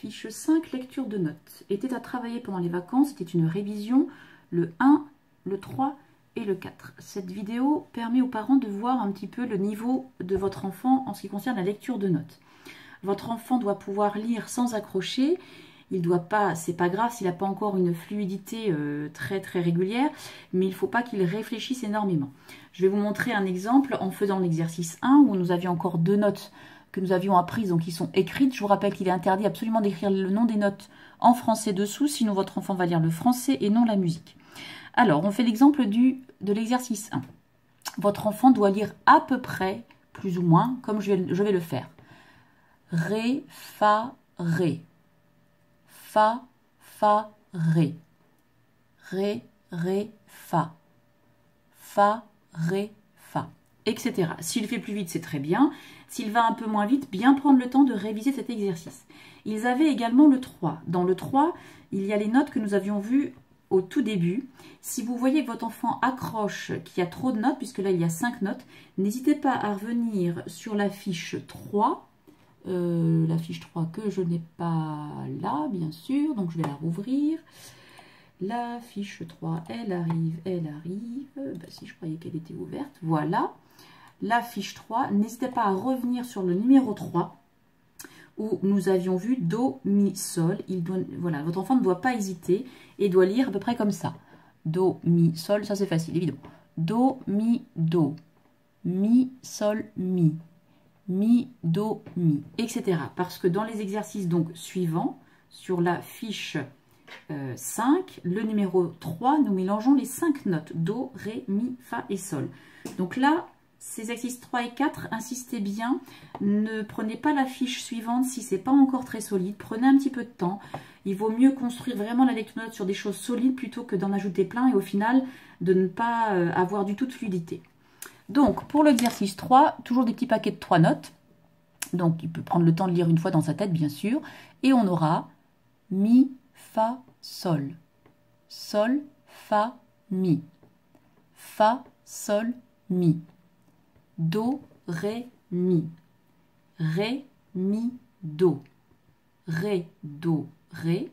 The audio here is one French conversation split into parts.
Fiche 5, lecture de notes. Était à travailler pendant les vacances, c'était une révision, le 1, le 3 et le 4. Cette vidéo permet aux parents de voir un petit peu le niveau de votre enfant en ce qui concerne la lecture de notes. Votre enfant doit pouvoir lire sans accrocher. Il doit pas, c'est pas grave s'il n'a pas encore une fluidité très régulière, mais il ne faut pas qu'il réfléchisse énormément. Je vais vous montrer un exemple en faisant l'exercice 1 où nous avions encore 2 notes que nous avions apprises, donc qui sont écrites. Je vous rappelle qu'il est interdit absolument d'écrire le nom des notes en français dessous, sinon votre enfant va lire le français et non la musique. Alors, on fait l'exemple de l'exercice 1. Votre enfant doit lire à peu près, plus ou moins, comme je vais le faire. Ré, fa, ré. Fa, fa, ré. Ré, ré, fa. Fa, ré, fa. Etc. S'il fait plus vite, c'est très bien. S'il va un peu moins vite, bien prendre le temps de réviser cet exercice. Ils avaient également le 3. Dans le 3, il y a les notes que nous avions vues au tout début. Si vous voyez que votre enfant accroche, qu'il y a trop de notes, puisque là il y a 5 notes, n'hésitez pas à revenir sur la fiche 3. La fiche 3 que je n'ai pas là, bien sûr, donc je vais la rouvrir. La fiche 3, elle arrive. Ben, si je croyais qu'elle était ouverte, voilà. La fiche 3, n'hésitez pas à revenir sur le numéro 3 où nous avions vu Do, Mi, Sol. Voilà, votre enfant ne doit pas hésiter et doit lire à peu près comme ça. Do, Mi, Sol, ça c'est facile, évidemment. Do, Mi, Do. Mi, Sol, Mi. Mi, Do, Mi, etc. Parce que dans les exercices donc suivants, sur la fiche 5, le numéro 3, nous mélangeons les 5 notes. Do, Ré, Mi, Fa et Sol. Donc là, ces exercices 3 et 4, insistez bien, ne prenez pas la fiche suivante si ce n'est pas encore très solide. Prenez un petit peu de temps. Il vaut mieux construire vraiment la lecture de notes sur des choses solides plutôt que d'en ajouter plein et au final de ne pas avoir du tout de fluidité. Donc, pour l'exercice 3, toujours des petits paquets de 3 notes. Donc, il peut prendre le temps de lire une fois dans sa tête, bien sûr. Et on aura Mi, Fa, Sol. Sol, Fa, Mi. Fa, Sol, Mi. Do, Ré, Mi. Ré, Mi, Do. Ré, Do, Ré.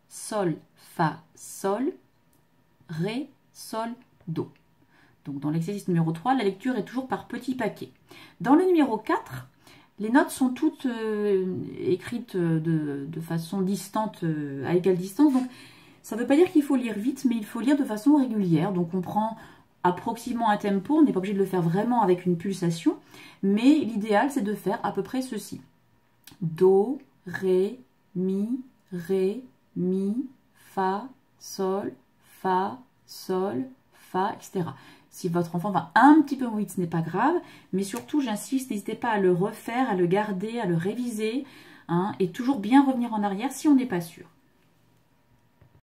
Sol, Fa, Sol. Ré, Sol, Do. Donc dans l'exercice numéro 3, la lecture est toujours par petits paquets. Dans le numéro 4, les notes sont toutes écrites de façon distante, à égale distance. Donc ça ne veut pas dire qu'il faut lire vite, mais il faut lire de façon régulière. Donc on prend approximativement un tempo, on n'est pas obligé de le faire vraiment avec une pulsation, mais l'idéal c'est de faire à peu près ceci. Do, Ré, Mi, Fa, Sol, Fa, etc. Si votre enfant va un petit peu vite, ce n'est pas grave, mais surtout, j'insiste, n'hésitez pas à le refaire, à le garder, à le réviser, hein, et toujours bien revenir en arrière si on n'est pas sûr.